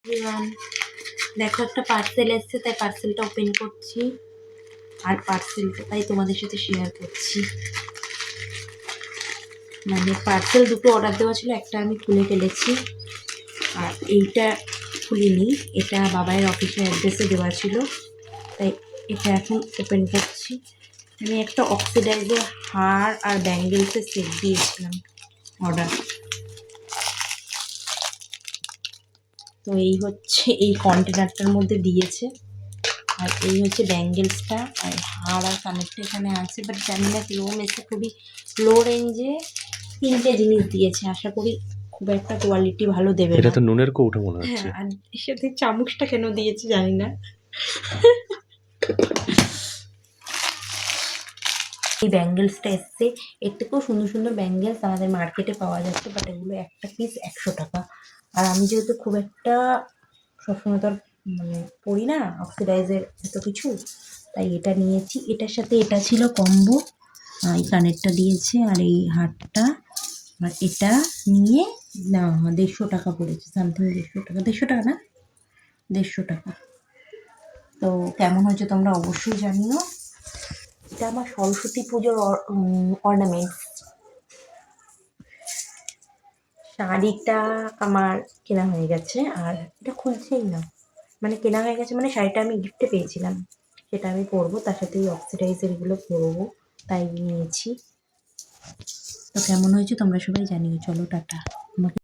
Everyone, দেখো একটা parcel এসেছে, তাই পার্সেলটা ওপেন করছি। আর পার্সেলটা তাই তোমাদের সাথে শেয়ার করছি। মানে পার্সেল দুটো অর্ডার দেওয়া ছিল, একটা আমি খুলে ফেলেছি আর এইটা খুলিনি। এটা বাবাইয়ের অফিসের অ্যাড্রেসে দেওয়া ছিল, তাই এটা এখন ওপেন করছি। আমি একটা অক্সিডাইজের হার আর ব্যাঙ্গেলসের সেট দিয়েছিলাম অর্ডার। তো এই হচ্ছে এই কন্টেনারটার মধ্যে দিয়েছে, আর এই হচ্ছে ব্যাঙ্গেলসটা, আর হার আর কানেরটা এখানে আছে। বাট জানি না কীরকম এসে, খুবই লো রেঞ্জে 3টে জিনিস দিয়েছে। আশা করি খুব একটা কোয়ালিটি ভালো দেবে এটা না। তো নুনের কৌটো মনে হচ্ছে। হ্যাঁ, আর এর সাথে চামচটা কেন দিয়েছে জানি না। এই ব্যাঙ্গেলসটা এসছে, এর থেকেও সুন্দর সুন্দর ব্যাঙ্গেলস আমাদের মার্কেটে পাওয়া যাচ্ছে, বাট এগুলো একটা পিস 100 টাকা। আর আমি যেহেতু খুব একটা সবসময় তো আর মানে পড়ি না অক্সিডাইজের এত কিছু, তাই এটা নিয়েছি। এটার সাথে এটা ছিল কম্বো, এই কানেরটা দিয়েছে আর এই হারটা, আর এটা নিয়ে না 150 টাকা পড়েছে, সামথিং 150 টাকা না 150 টাকা। তো কেমন হয়েছে তোমরা অবশ্যই জানিও। এটা আমার সরস্বতী পুজোর অর্নামেন্টস। শাড়িটা আমার কেনা হয়ে গেছে, আর এটা খুলছেই না। মানে কেনা হয়ে গেছে মানে শাড়িটা আমি গিফটে পেয়েছিলাম, সেটা আমি পরবো, তার সাথে এই অক্সিডাইজের এগুলো পরবো, তাই নিয়েছি। তো কেমন হয়েছে তোমরা সবাই জানিও। চলো টাটা। আমাকে